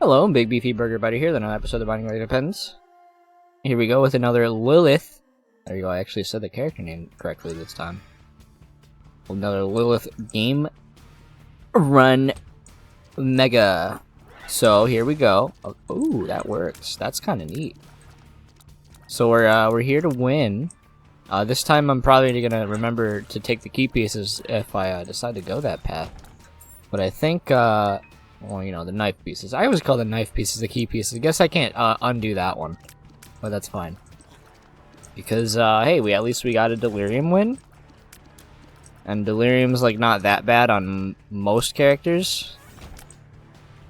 Hello, Big Beefy Burger Buddy here, another episode of Binding Light Depends. Here we go with another Lilith. There you go, I actually said the character name correctly this time. Another Lilith game run mega. So here we go. Oh, ooh, that works. That's kind of neat. So we're here to win. This time I'm probably gonna remember to take the key pieces if I decide to go that path. But I think well, you know, the knife pieces. I always call the knife pieces the key pieces. I guess I can't undo that one, but that's fine. Because hey, at least we got a delirium win, and delirium's like not that bad on most characters.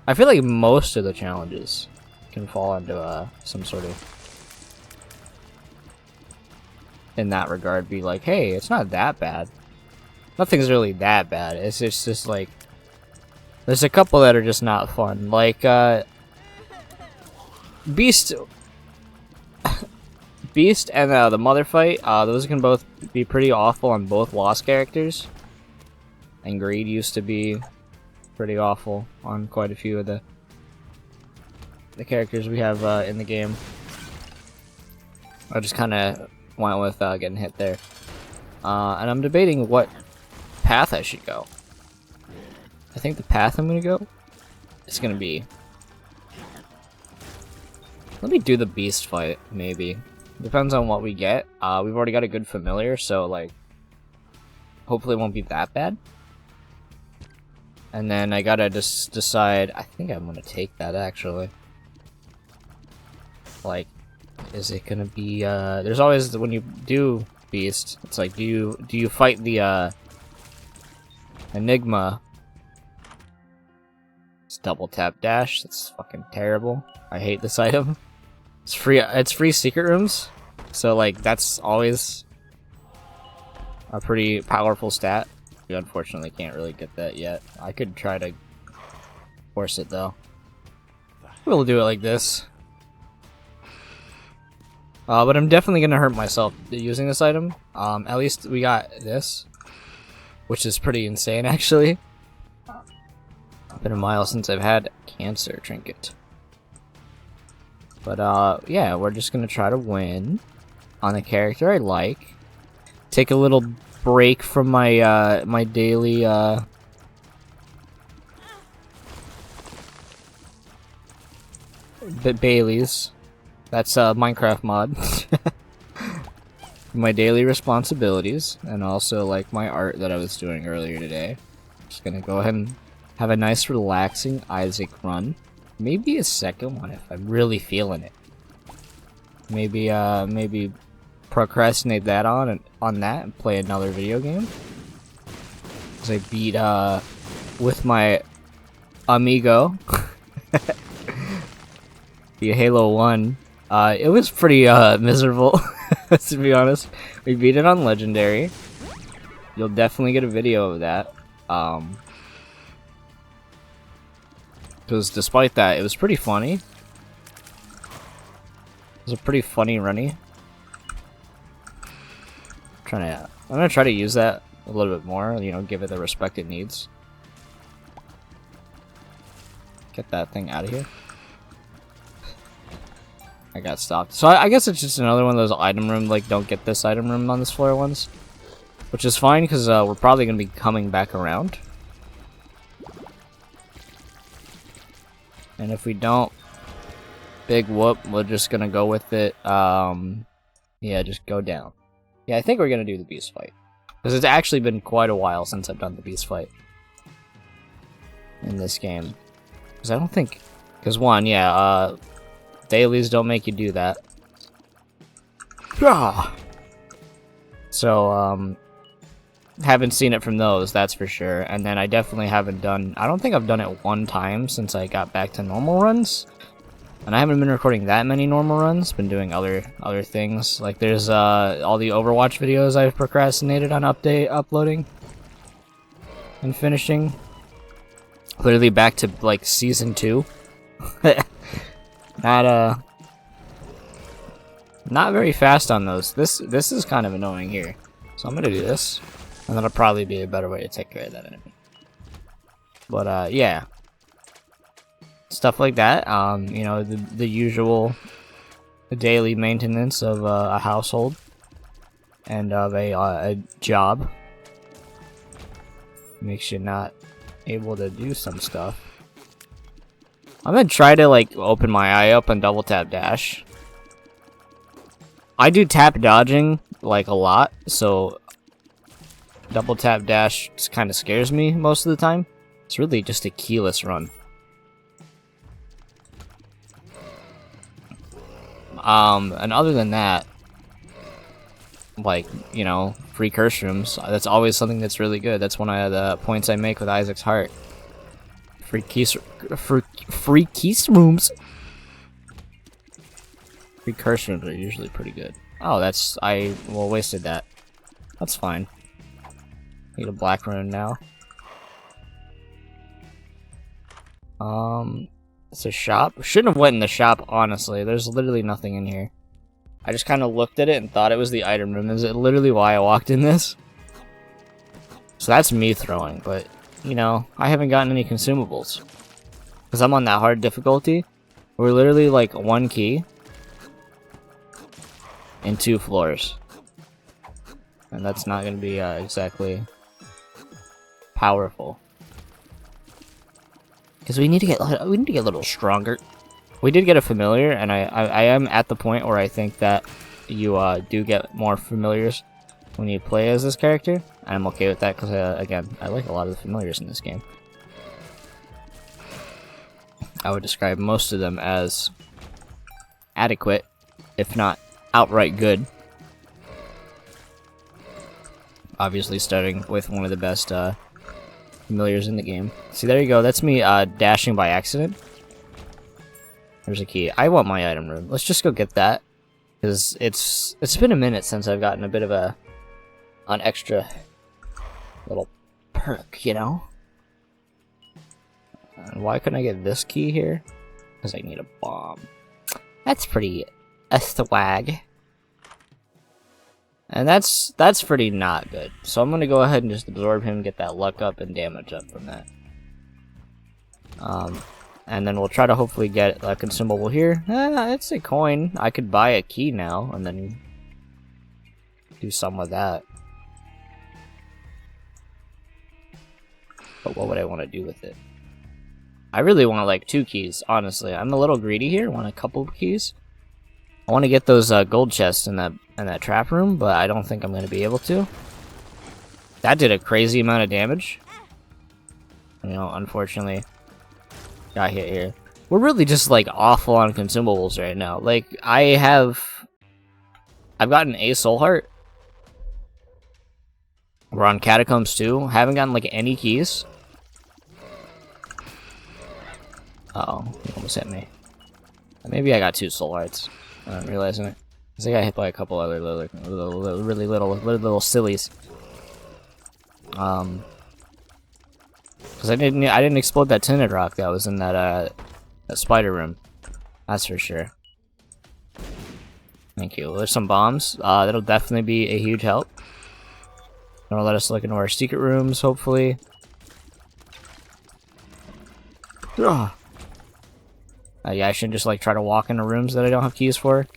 I feel like most of the challenges can fall into some sort of, in that regard, be like, hey, it's not that bad. Nothing's really that bad. It's just like, there's a couple that are just not fun. Like, Beast and the Mother fight, those can both be pretty awful on both Lost characters. And Greed used to be pretty awful on quite a few of the characters we have in the game. I just kind of went with getting hit there. And I'm debating what path I should go. I think the path I'm gonna go is gonna be... Let me do the Beast fight, maybe. Depends on what we get. We've already got a good familiar, so like, hopefully it won't be that bad. And then I gotta just decide, I think I'm gonna take that actually. Like, is it gonna be, there's always, when you do Beast, it's like, do you fight the, Enigma? It's double tap dash, that's fucking terrible. I hate this item. It's free secret rooms, so like, that's always a pretty powerful stat. We unfortunately can't really get that yet. I could try to force it though. We'll do it like this. But I'm definitely gonna hurt myself using this item. At least we got this, which is pretty insane actually. Been a while since I've had cancer trinket. But yeah, we're just gonna try to win on a character I like. Take a little break from my my daily Bailey's. That's Minecraft mod. My daily responsibilities, and also like my art that I was doing earlier today. Just gonna go ahead and have a nice relaxing Isaac run. Maybe a second one if I'm really feeling it. Maybe maybe procrastinate that on that and play another video game. Cause I beat with my amigo the Halo 1. It was pretty miserable to be honest. We beat it on Legendary. You'll definitely get a video of that. Because despite that, it was pretty funny. It was a pretty funny runny. I'm gonna try to use that a little bit more, you know, give it the respect it needs. Get that thing out of here. I got stopped. So I guess it's just another one of those item room, like, don't get this item room on this floor ones. Which is fine, because we're probably gonna be coming back around. And if we don't, big whoop, we're just gonna go with it. Yeah, just go down. Yeah, I think we're gonna do the Beast fight. Because it's actually been quite a while since I've done the Beast fight in this game. Because I don't think... Because one, yeah, dailies don't make you do that. So, haven't seen it from those, that's for sure. And then I definitely haven't done... I don't think I've done it one time since I got back to normal runs. And I haven't been recording that many normal runs. Been doing other things. Like there's all the Overwatch videos I've procrastinated on uploading and finishing. Literally back to like season 2. Not very fast on those. This is kind of annoying here. So I'm gonna do this. And that'll probably be a better way to take care of that enemy. But, yeah. stuff like that. You know, the usual daily maintenance of a household and of a job. Makes you not able to do some stuff. I'm gonna try to like open my eye up and double tap dash. I do tap dodging like a lot, so double tap dash just kind of scares me most of the time. It's really just a keyless run. And other than that, like, you know, free curse rooms, that's always something that's really good. That's one of the points I make with Isaac's Heart. Free keys rooms. Free curse rooms are usually pretty good. Oh, that's, wasted that. That's fine. Need a black rune now. It's a shop. Shouldn't have went in the shop, honestly. There's literally nothing in here. I just kind of looked at it and thought it was the item room. Is it literally why I walked in this? So that's me throwing, but, you know, I haven't gotten any consumables. Because I'm on that hard difficulty. We're literally like 1 key and 2 floors. And that's not going to be exactly powerful. Because we need to get a little stronger. We did get a familiar, and I am at the point where I think that you do get more familiars when you play as this character. And I'm okay with that because, again, I like a lot of the familiars in this game. I would describe most of them as adequate, if not outright good. Obviously, starting with one of the best familiars in the game. See, there you go. That's me dashing by accident. There's a key. I want my item room. Let's just go get that, because it's been a minute since I've gotten a bit of an extra little perk, you know. And why couldn't I get this key here? Because I need a bomb. That's pretty a swag. And that's pretty not good. So I'm gonna go ahead and just absorb him, get that luck up and damage up from that. And then we'll try to hopefully get a consumable here. It's a coin. I could buy a key now and then do some with that. But what would I want to do with it? I really want like 2 keys, honestly. I'm a little greedy here. I want a couple of keys. I want to get those gold chests in that trap room, but I don't think I'm going to be able to. That did a crazy amount of damage. You know, unfortunately, got hit here. We're really just like awful on consumables right now. Like I've gotten a soul heart. We're on catacombs too. Haven't gotten like any keys. Uh oh, he almost hit me. Maybe I got 2 soul hearts. I'm not realizing it. I think I got hit by a couple other really little sillies. Because I didn't explode that tinted rock that was in that spider room. That's for sure. Thank you. There's some bombs. That'll definitely be a huge help. Gonna let us look into our secret rooms, hopefully. Ugh. Yeah, I shouldn't just like try to walk into rooms that I don't have keys for,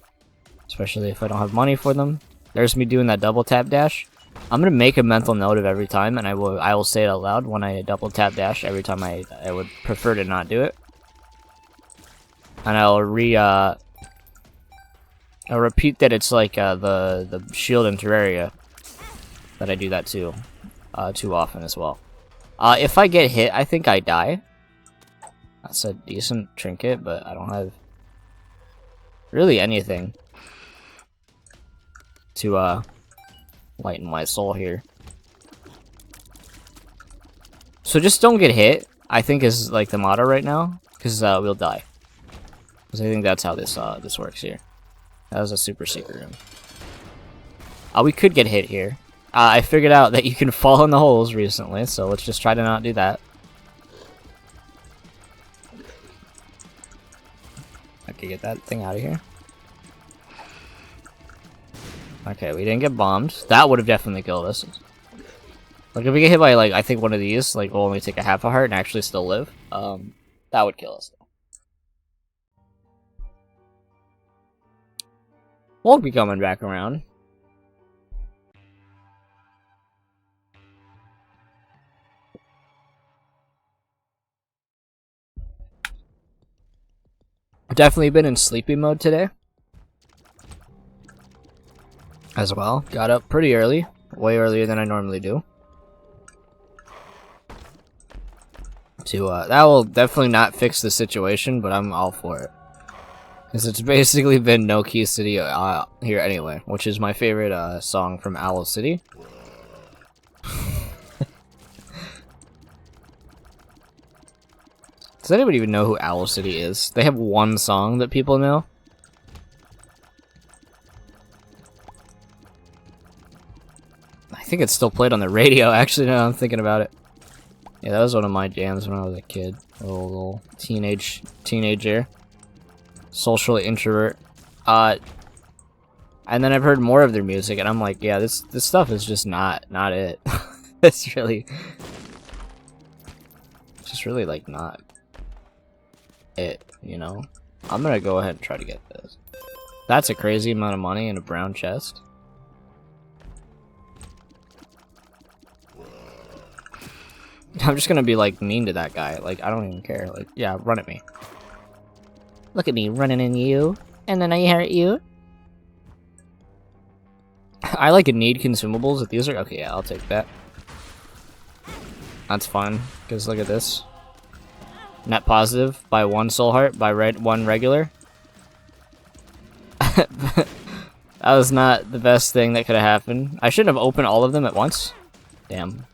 especially if I don't have money for them. There's me doing that double tap dash. I'm gonna make a mental note of every time, and I will say it out loud when I double tap dash every time I would prefer to not do it. And I'll repeat that it's like the shield in Terraria that I do that too often as well. If I get hit, I think I die. That's a decent trinket, but I don't have really anything to lighten my soul here. So just don't get hit, I think is like the motto right now, because we'll die. Because I think that's how this works here. That was a super secret room. We could get hit here. I figured out that you can fall in the holes recently, so let's just try to not do that. Okay, get that thing out of here. Okay, we didn't get bombed. That would have definitely killed us. Like, if we get hit by, like, I think one of these, like, we'll only take a half a heart and actually still live. That would kill us, though. Won't be coming back around. Definitely been in sleepy mode today. As well. Got up pretty early. Way earlier than I normally do. That will definitely not fix the situation, but I'm all for it. Because it's basically been no Key City here anyway, which is my favorite song from Owl City. Does anybody even know who Owl City is? They have one song that people know. I think it's still played on the radio, actually, now I'm thinking about it. Yeah, that was one of my jams when I was a kid. A little teenager. Social introvert. And then I've heard more of their music, and I'm like, yeah, this stuff is just not it. It's really... just really, like, not it, you know? I'm gonna go ahead and try to get this. That's a crazy amount of money in a brown chest. I'm just gonna be, like, mean to that guy. Like, I don't even care. Like, yeah, run at me. Look at me running in you, and then I hurt you. I, like, need consumables. If these are... okay, yeah, I'll take that. That's fine, because look at this. Net positive by 1 soul heart, by 1 regular. That was not the best thing that could have happened. I shouldn't have opened all of them at once. Damn.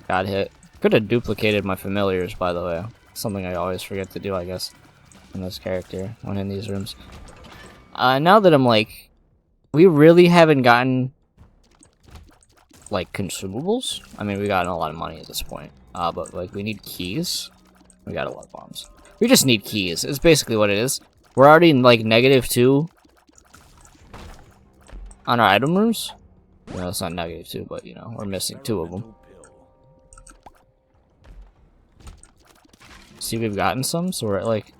Got hit. Could have duplicated my familiars, by the way. Something I always forget to do, I guess, in this character when in these rooms. Now that I'm like, we really haven't gotten like consumables. I mean, we gotten a lot of money at this point. But like, we need keys. We got a lot of bombs. We just need keys. It's basically what it is. We're already in like -2 on our item rooms. No, it's not -2, but you know, we're missing 2 of them. See, we've gotten some, so we're at like...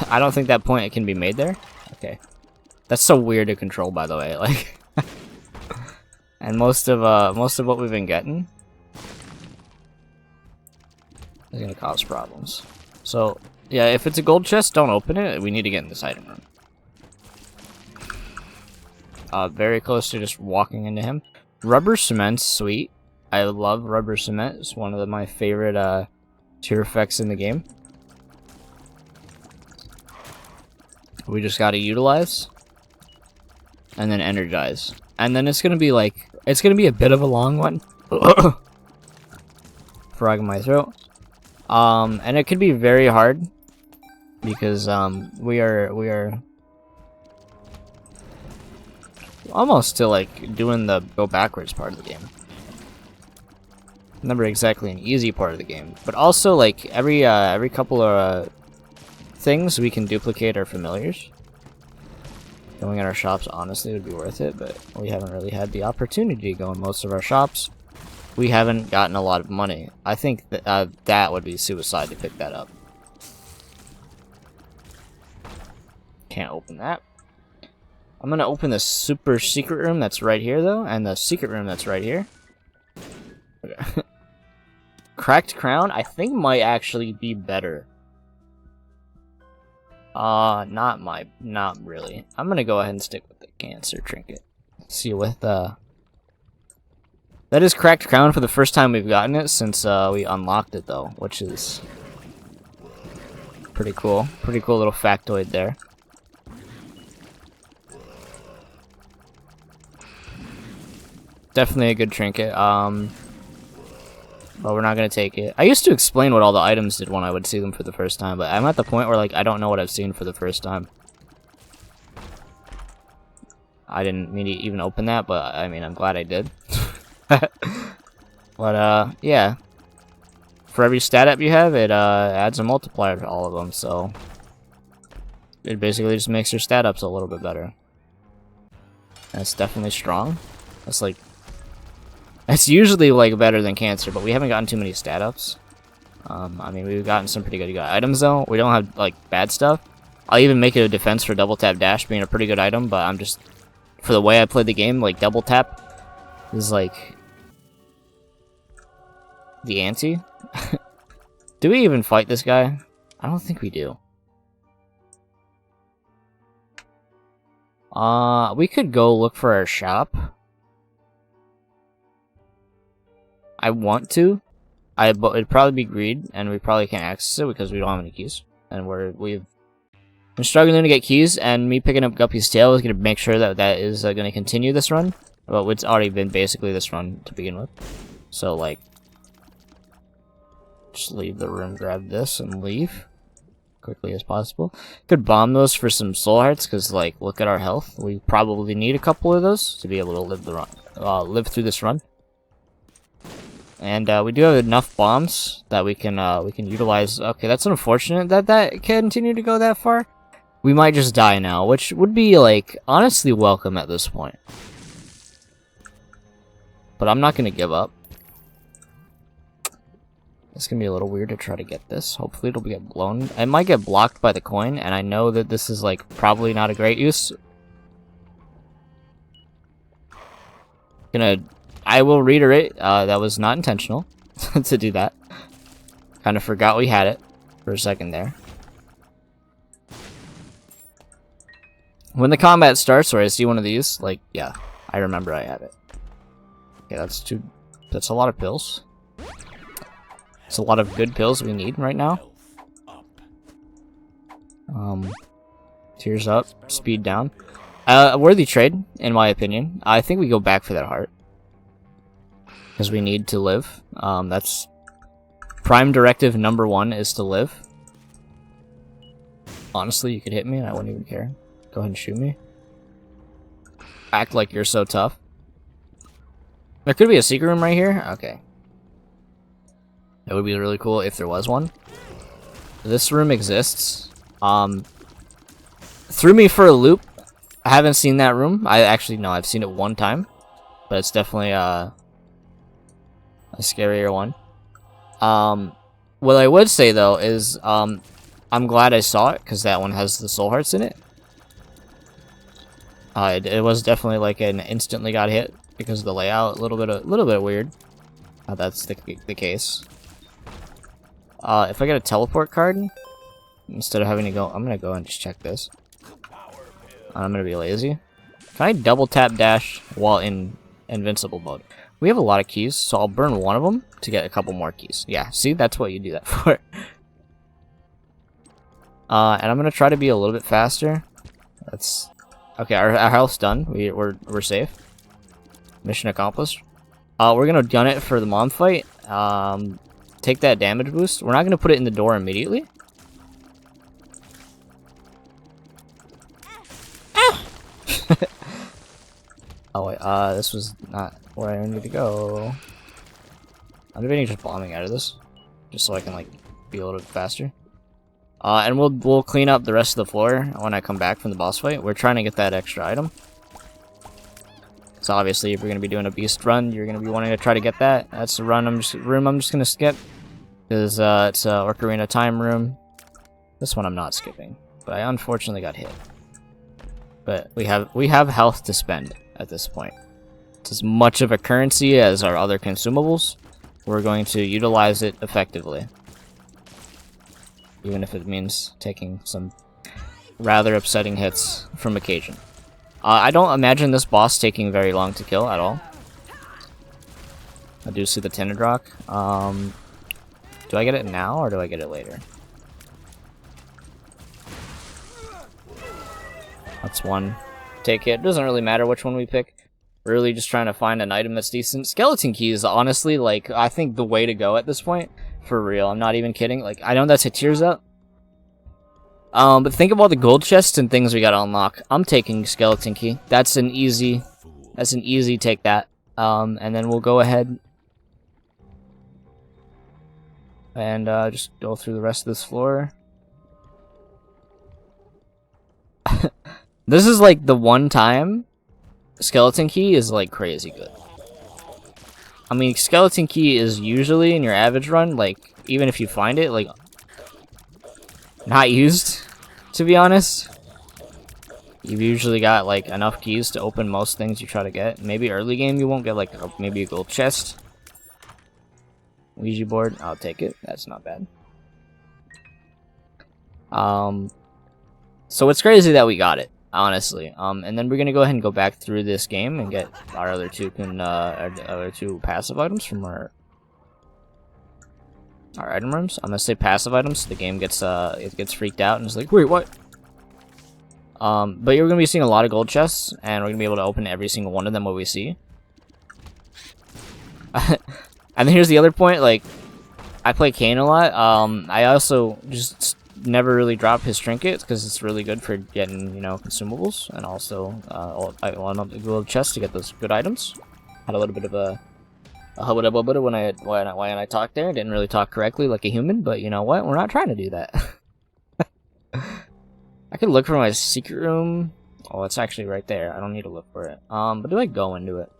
I don't think that point can be made there. Okay. That's so weird to control, by the way. Like, and most of what we've been getting is gonna cause problems. So yeah, if it's a gold chest, don't open it. We need to get in this item room. Very close to just walking into him. Rubber cement's sweet. I love rubber cement. It's one of my favorite tier effects in the game. We just gotta utilize and then energize. And then it's gonna be like, it's gonna be a bit of a long one. Frog in my throat. And it could be very hard because we are almost to like doing the go backwards part of the game. Never exactly an easy part of the game, but also like every couple of things we can duplicate our familiars. Going in our shops honestly would be worth it, but we haven't really had the opportunity to go in most of our shops. We haven't gotten a lot of money. I think that that would be suicide to pick that up. Can't open that. I'm gonna open the super secret room that's right here though, and the secret room that's right here. Okay. Cracked crown, I think might actually be better. Not really. I'm gonna go ahead and stick with the cancer trinket. See with that is cracked crown for the first time we've gotten it since we unlocked it though, which is pretty cool. Pretty cool little factoid there. Definitely a good trinket. But we're not gonna take it. I used to explain what all the items did when I would see them for the first time, but I'm at the point where like I don't know what I've seen for the first time. I didn't mean to even open that, but I mean I'm glad I did. But yeah. For every stat up you have, it adds a multiplier to all of them, so it basically just makes your stat ups a little bit better. That's definitely strong. That's like... it's usually like better than cancer, but we haven't gotten too many stat ups. I mean, we've gotten some pretty good items though. We don't have like bad stuff. I'll even make it a defense for double tap dash being a pretty good item, but I'm just, for the way I played the game, like double tap is like the ante. Do we even fight this guy? I don't think we do. We could go look for our shop. I want to. But it'd probably be greed, and we probably can't access it because we don't have any keys. And we've been struggling to get keys, and me picking up Guppy's tail is going to make sure that that is going to continue this run. Well, it's already been basically this run to begin with. So, like, just leave the room, grab this, and leave quickly as possible. Could bomb those for some soul hearts, because, like, look at our health. We probably need a couple of those to be able to live the run, live through this run. And we do have enough bombs that we can utilize. Okay, that's unfortunate that that continued to go that far. We might just die now, which would be, like, honestly welcome at this point. But I'm not gonna give up. It's gonna be a little weird to try to get this. Hopefully it'll get blown. It might get blocked by the coin, and I know that this is, like, probably not a great use. I will reiterate, that was not intentional to do that. Kind of forgot we had it for a second there. When the combat starts, or I see one of these, like, yeah, I remember I have it. Okay, that's a lot of pills. It's a lot of good pills we need right now. Tears up, speed down. A worthy trade, in my opinion. I think we go back for that heart. Because we need to live. That's prime directive number 1 is to live. Honestly, you could hit me and I wouldn't even care. Go ahead and shoot me. Act like you're so tough. There could be a secret room right here. Okay. That would be really cool if there was one. This room exists. Threw me for a loop. I haven't seen that room. No, I've seen it one time. But it's definitely a scarier one. What I would say though is I'm glad I saw it because that one has the soul hearts in it. It was definitely like an instantly got hit because of the layout. A little bit weird. That's the case. If I get a teleport card instead of having to go, I'm gonna go and just check this. I'm gonna be lazy. Can I double tap dash while in invincible mode? We have a lot of keys, so I'll burn one of them to get a couple more keys. Yeah, see, that's what you do that for. And I'm gonna try to be a little bit faster. That's okay. Our health's done. We're safe. Mission accomplished. We're gonna gun it for the mom fight. Take that damage boost. We're not gonna put it in the door immediately. Oh wait, this was not where I need to go. I'm debating just bombing out of this, just so I can like be a little bit faster. And we'll clean up the rest of the floor when I come back from the boss fight. We're trying to get that extra item. So obviously, if you're gonna be doing a beast run, you're gonna be wanting to try to get that. That's the room I'm just gonna skip because it's a Ocarina time room. This one I'm not skipping, but I unfortunately got hit. But we have health to spend at this point. It's as much of a currency as our other consumables. We're going to utilize it effectively. Even if it means taking some rather upsetting hits from occasion. I don't imagine this boss taking very long to kill at all. I do see the Tinted Rock. Do I get it now or do I get it later? That's one. Take it. Doesn't really matter which one we pick. We're really just trying to find an item that's decent. Skeleton key is honestly, like, I think the way to go at this point. For real. I'm not even kidding. Like, I know that's a tears up. But think about the gold chests and things we gotta unlock. I'm taking skeleton key. That's an easy take that. And then we'll go ahead and just go through the rest of this floor. This is like the one time skeleton key is like crazy good. I mean, skeleton key is usually in your average run, like, even if you find it, like, not used, to be honest. You've usually got, like, enough keys to open most things you try to get. Maybe early game you won't get, like, maybe a gold chest. Ouija board, I'll take it. That's not bad. So it's crazy that we got it, honestly. And then we're gonna go ahead and go back through this game and get our other two passive items from our item rooms. I'm gonna say passive items, so the game gets it gets freaked out and is like, wait, what? But you're gonna be seeing a lot of gold chests, and we're gonna be able to open every single one of them what we see. And then here's the other point, like, I play Kane a lot. I also just never really drop his trinkets because it's really good for getting, you know, consumables, and also I want up the gold chest to get those good items. Had a little bit of a hubba when I talked there. Didn't really talk correctly like a human, but you know what? We're not trying to do that. I could look for my secret room. Oh, it's actually right there. I don't need to look for it. But do I go into it?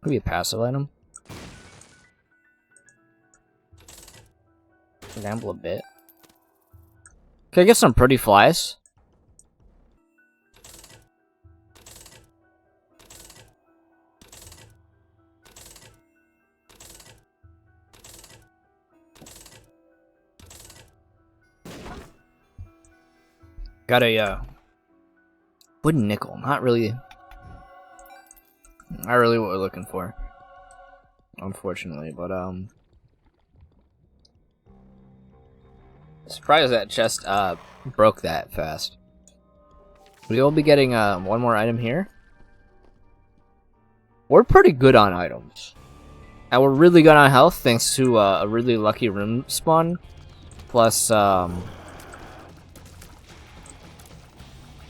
Could be a passive item. Gamble a bit. Can I get some pretty flies? Got a wooden nickel. Not really what we're looking for, unfortunately. But surprised that chest broke that fast. We will be getting one more item here. We're pretty good on items, and we're really good on health thanks to a really lucky room spawn, plus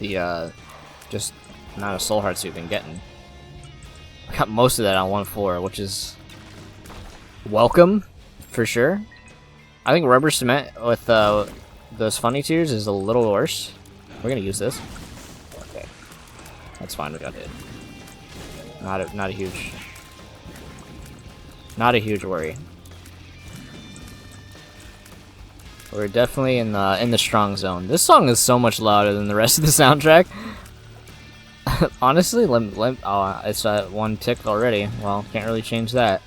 the just amount of soul hearts we've been getting. I got most of that on one floor, which is welcome for sure. I think rubber cement with those funny tears is a little worse. We're gonna use this. Okay, that's fine. We got it. Not a huge worry. We're definitely in the strong zone. This song is so much louder than the rest of the soundtrack. Honestly, oh, it's at one tick already. Well, can't really change that.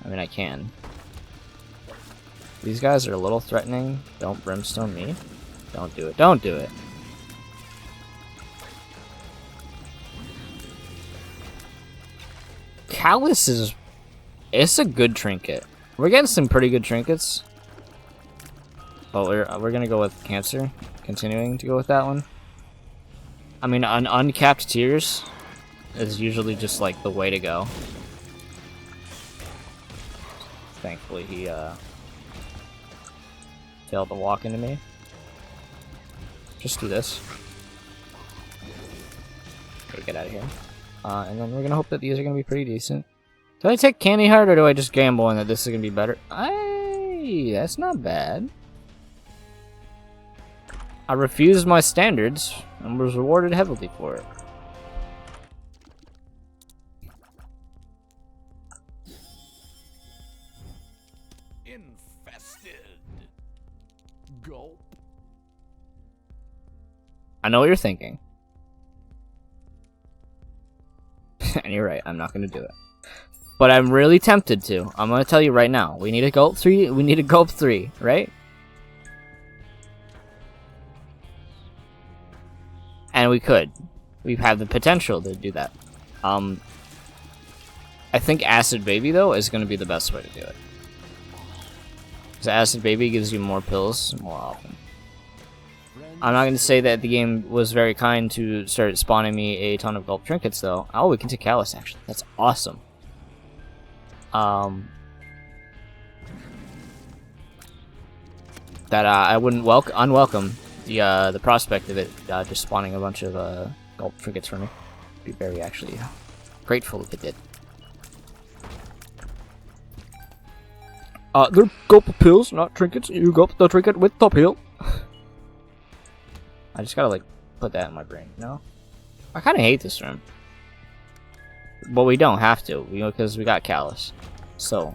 I mean, I can. These guys are a little threatening. Don't brimstone me. Don't do it. Don't do it. Callus is... It's a good trinket. We're getting some pretty good trinkets. But we're gonna go with Cancer. Continuing to go with that one. I mean, uncapped tears is usually just like the way to go. Thankfully, he failed to walk into me. Just do this. Okay, get out of here. And then we're gonna hope that these are gonna be pretty decent. Do I take Candy Heart or do I just gamble and that this is gonna be better? That's not bad. I refused my standards and was rewarded heavily for it. Infested. Gulp. I know what you're thinking. And you're right, I'm not gonna do it. But I'm really tempted to. I'm gonna tell you right now. We need a gulp 3, we need a gulp 3, right? And we could. We have the potential to do that. I think Acid Baby, though, is going to be the best way to do it. Because Acid Baby gives you more pills more often. I'm not going to say that the game was very kind to start spawning me a ton of gold trinkets, though. Oh, we can take Callus, actually. That's awesome. That I wouldn't unwelcome the prospect of it just spawning a bunch of gold trinkets for me. Be very actually grateful if it did. They're gulp pills, not trinkets. You gulp the trinket with the pill. I just gotta like put that in my brain, you know? I kinda hate this room. But we don't have to, because we got Callus. So,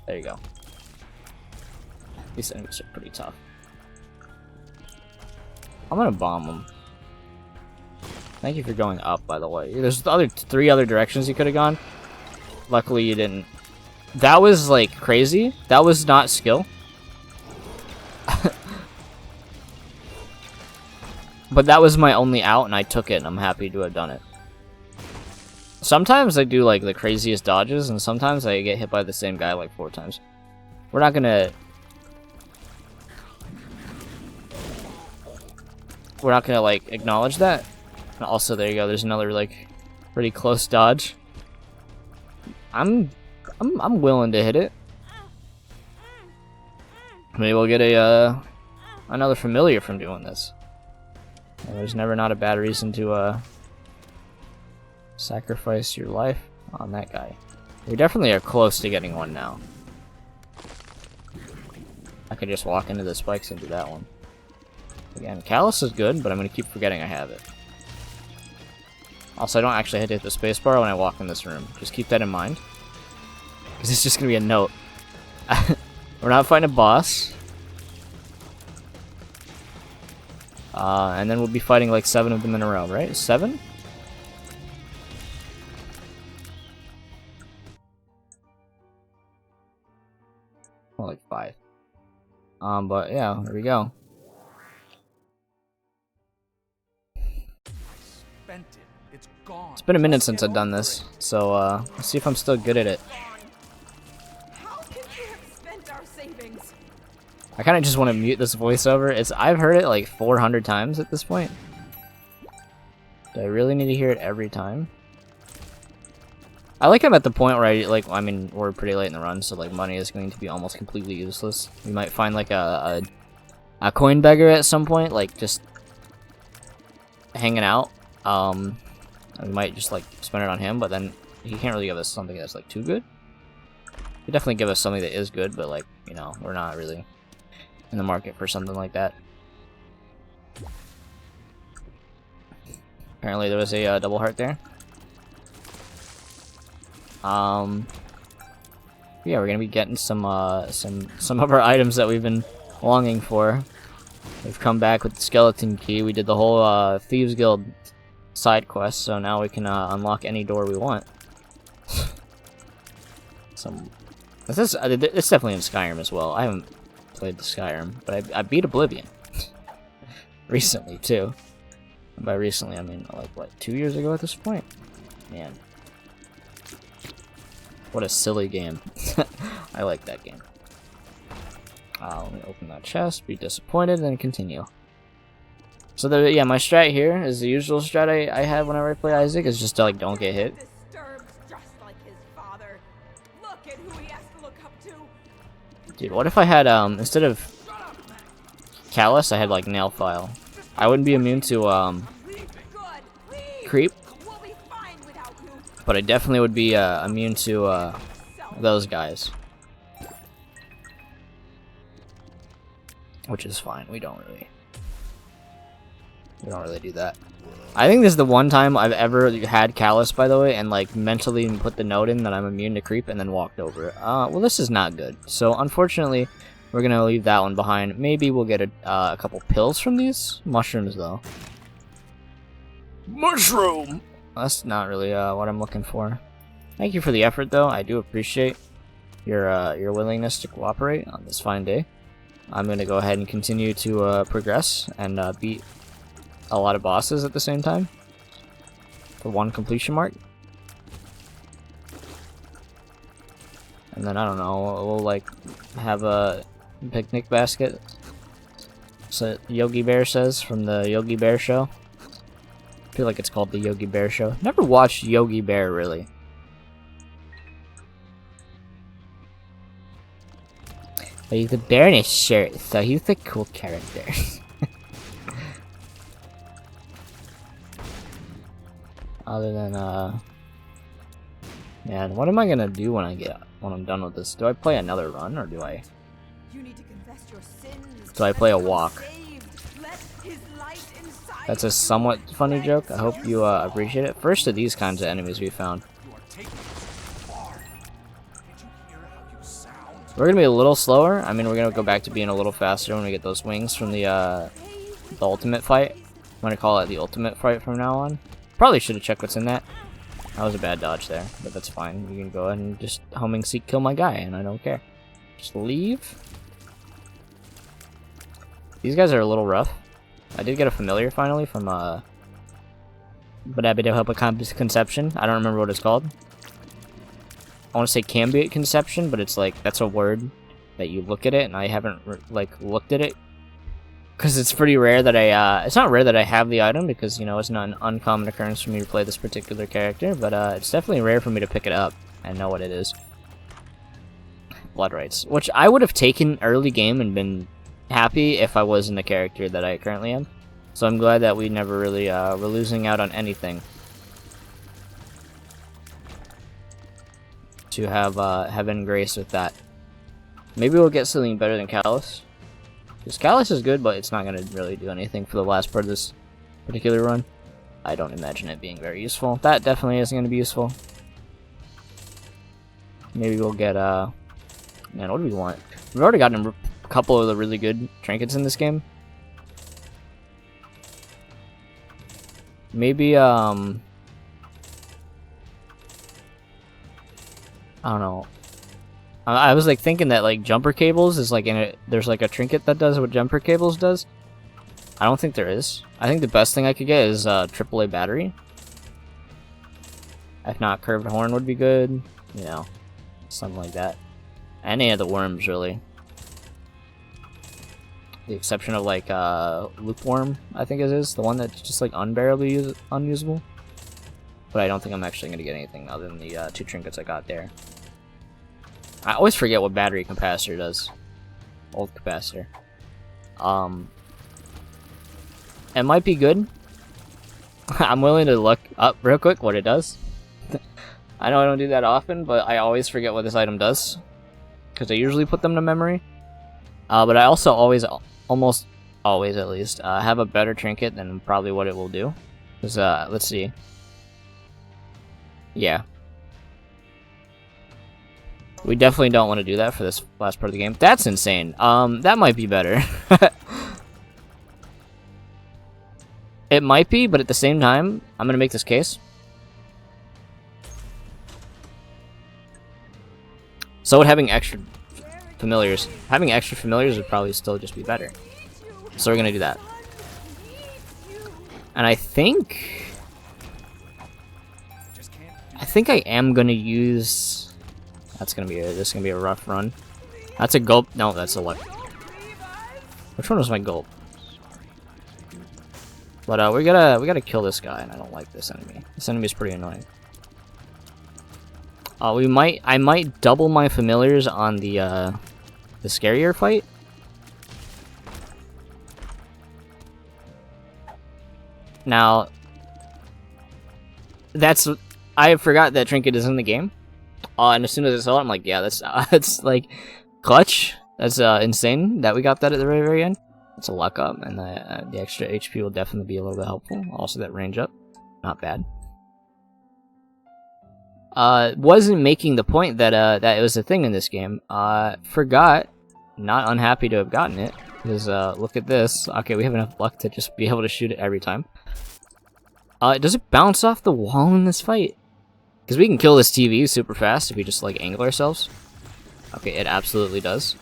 there you go. These enemies are pretty tough. I'm gonna bomb them. Thank you for going up, by the way. There's three other directions you could have gone. Luckily, you didn't. That was, like, crazy. That was not skill. But that was my only out, and I took it, and I'm happy to have done it. Sometimes I do, like, the craziest dodges, and sometimes I get hit by the same guy, like, 4 times. We're not gonna... like, acknowledge that. And also, there you go, there's another, like, pretty close dodge. I'm willing to hit it. Maybe we'll get another familiar from doing this. And there's never not a bad reason to, sacrifice your life on that guy. We definitely are close to getting one now. I could just walk into the spikes and do that one. Again, Callus is good, but I'm going to keep forgetting I have it. Also, I don't actually have to hit the spacebar when I walk in this room. Just keep that in mind. Because it's just going to be a note. We're not fighting a boss. And then we'll be fighting like 7 of them in a row, right? 7? Well, like 5. But yeah, there we go. It's been a minute since I've done this, so let's see if I'm still good at it. I kind of just want to mute this voiceover. I've heard it like 400 times at this point. Do I really need to hear it every time? I like I'm at the point where I mean, we're pretty late in the run, so like money is going to be almost completely useless. We might find like a coin beggar at some point, like just hanging out. We might just like spend it on him, but then he can't really give us something that's like too good. He definitely give us something that is good, but like, you know, we're not really in the market for something like that. Apparently there was a double heart there. Yeah, we're gonna be getting some of our items that we've been longing for. We've come back with the skeleton key. We did the whole Thieves Guild side quest, so now we can unlock any door we want. It's definitely in Skyrim as well. I haven't played the Skyrim, but I beat Oblivion recently too. And by recently, I mean like what, 2 years ago at this point. Man, what a silly game. I like that game. Let me open that chest, be disappointed, then continue. So yeah, my strat here is the usual strat I have whenever I play Isaac, is just to like don't get hit. Dude, what if I had instead of Callus, I had like Nail File? I wouldn't be immune to creep, but I definitely would be immune to those guys, which is fine. We don't really do that. I think this is the one time I've ever had Callus, by the way, and like mentally put the note in that I'm immune to creep and then walked over it. Well, this is not good. So unfortunately, we're gonna leave that one behind. Maybe we'll get a couple pills from these mushrooms, though. Mushroom. That's not really what I'm looking for. Thank you for the effort, though. I do appreciate your willingness to cooperate on this fine day. I'm gonna go ahead and continue to progress and beat a lot of bosses at the same time for one completion mark. And then I don't know, we'll like have a picnic basket, so Yogi Bear says, from the Yogi Bear show. I feel like it's called the Yogi Bear show. Never watched Yogi Bear, really. But he's a bear in his shirt, so he's a cool character. Other than man, what am I gonna do when I'm done with this? Do I play another run, or do I play a walk? That's a somewhat funny joke. I hope you appreciate it. First of these kinds of enemies we found. We're gonna be a little slower. I mean, we're gonna go back to being a little faster when we get those wings from the ultimate fight. I'm gonna call it the ultimate fight from now on. Probably should have checked what's in that. That was a bad dodge there, but that's fine. You can go ahead and just homing seek kill my guy, and I don't care. Just leave. These guys are a little rough. I did get a familiar finally from but I did help a conception. I don't remember what it's called. I want to say Cambiate Conception, but it's like that's a word that you look at it, and I haven't like looked at it because it's pretty rare that I it's not rare that I have the item because, you know, it's not an uncommon occurrence for me to play this particular character, but it's definitely rare for me to pick it up and know what it is. Blood rights, which I would have taken early game and been happy if I was in the character that I currently am. So I'm glad that we never really were losing out on anything to have heaven grace with that. Maybe we'll get something better than Callus. Because Callus is good, but it's not going to really do anything for the last part of this particular run. I don't imagine it being very useful. That definitely isn't going to be useful. Maybe we'll get, man, what do we want? We've already gotten a couple of the really good trinkets in this game. Maybe, I don't know. I was like thinking that like jumper cables is like in it. There's like a trinket that does what jumper cables does. I don't think there is. I think the best thing I could get is AAA battery. If not, curved horn would be good. You know, something like that. Any of the worms really. The exception of like lukewarm, I think it is the one that's just like unbearably unusable. But I don't think I'm actually gonna get anything other than the 2 trinkets I got there. I always forget what battery capacitor does. Old capacitor. It might be good. I'm willing to look up real quick what it does. I know I don't do that often, but I always forget what this item does. Because I usually put them to memory. But I also always, almost always at least, have a better trinket than probably what it will do. Because, let's see. Yeah. We definitely don't want to do that for this last part of the game. That's insane. That might be better. It might be, but at the same time, I'm going to make this case. So would having extra familiars. Having extra familiars would probably still just be better. So we're going to do that. And I think I am going to use... That's gonna be this is gonna be a rough run. That's a gulp. No, that's a what? Which one was my gulp? But we gotta kill this guy, and I don't like this enemy. This enemy is pretty annoying. I might double my familiars on the scarier fight. Now, I forgot that trinket is in the game. And as soon as I saw it, I'm like, yeah, that's like clutch. That's insane that we got that at the very, very end. It's a luck up, and the extra HP will definitely be a little bit helpful. Also, that range up, not bad. Wasn't making the point that that it was a thing in this game. Forgot. Not unhappy to have gotten it because look at this. Okay, we have enough luck to just be able to shoot it every time. Does it bounce off the wall in this fight? Because we can kill this TV super fast if we just, like, angle ourselves. Okay, it absolutely does.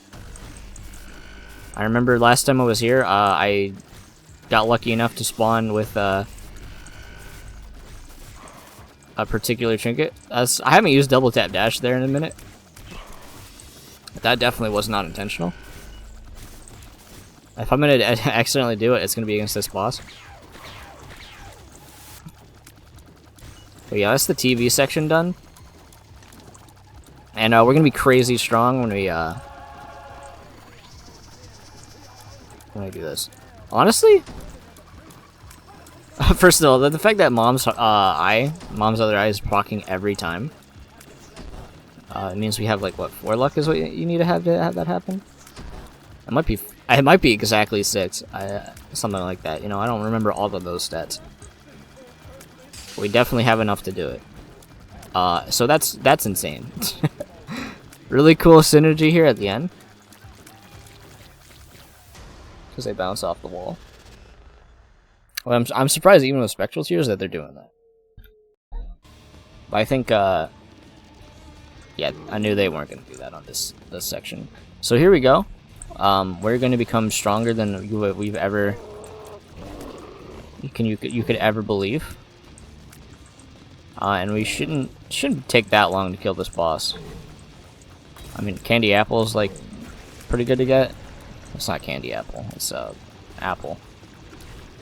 I remember last time I was here, I got lucky enough to spawn with a particular trinket. I haven't used double tap dash there in a minute. But that definitely was not intentional. If I'm going to accidentally do it, it's going to be against this boss. But yeah, that's the TV section done. And we're gonna be crazy strong when we do this. Honestly, first of all, the fact that mom's other eye is proccing every time. It means we have like what 4 luck is what you need to have that happen. It might be It might be exactly 6. Something like that. You know, I don't remember all of those stats. We definitely have enough to do it. So that's insane. Really cool synergy here at the end. Because they bounce off the wall. Well, I'm surprised even with Spectral Tears that they're doing that. But I think, yeah, I knew they weren't going to do that on this section. So here we go. We're going to become stronger than we've ever... You could ever believe. And we shouldn't take that long to kill this boss. I mean, Candy Apple is, like, pretty good to get. It's not Candy Apple. It's, Apple.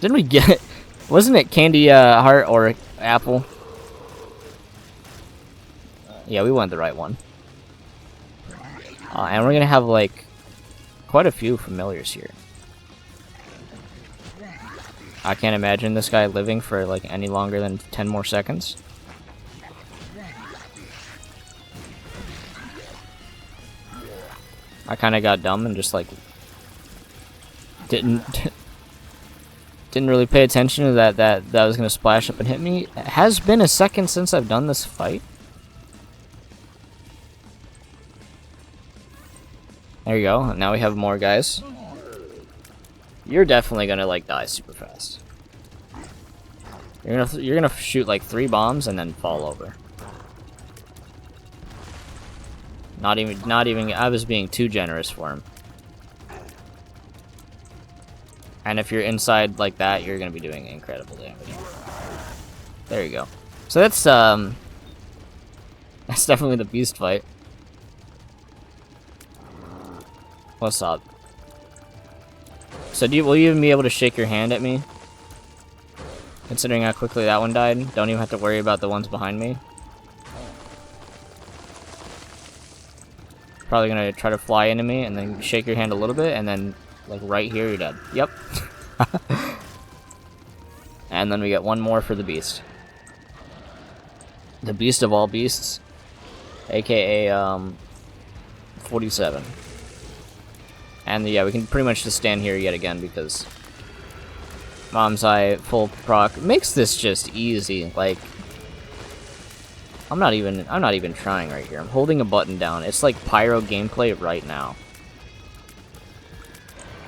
Didn't we get... Wasn't it Candy, Heart or Apple? Yeah, we went the right one. And we're gonna have, like, quite a few familiars here. I can't imagine this guy living for, like, any longer than 10 more seconds. I kind of got dumb and just, like, didn't really pay attention to that was gonna splash up and hit me. It has been a second since I've done this fight. There you go. Now we have more guys. You're definitely gonna, like, die super fast. You're gonna shoot like 3 bombs and then fall over. Not even. I was being too generous for him. And if you're inside like that, you're gonna be doing incredible damage. There you go. So that's definitely the beast fight. What's up? So will you even be able to shake your hand at me? Considering how quickly that one died, don't even have to worry about the ones behind me. Probably gonna try to fly into me and then shake your hand a little bit, and then like right here you're dead. Yep. And then we get one more for the beast. The beast of all beasts, aka 47. And yeah, we can pretty much just stand here yet again because Mom's Eye full proc makes this just easy. Like, I'm not even trying right here. I'm holding a button down. It's like pyro gameplay right now.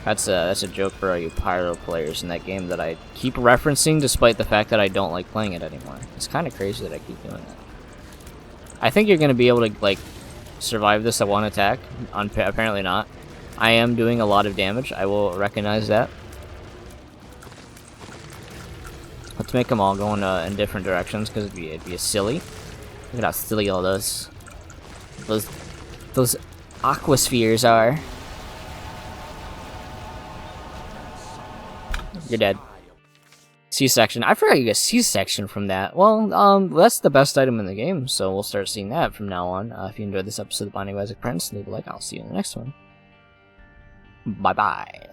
That's a joke for all you pyro players in that game that I keep referencing despite the fact that I don't like playing it anymore. It's kind of crazy that I keep doing that. I think you're gonna be able to like survive this at one attack. Apparently not. I am doing a lot of damage. I will recognize that. Let's make them all go in different directions because it'd be silly. Look at how silly all those aquaspheres are. You're dead. C-section. I forgot you get C-section from that. Well, that's the best item in the game, so we'll start seeing that from now on. If you enjoyed this episode of Binding of Isaac Prince, leave a like. I'll see you in the next one. Bye-bye.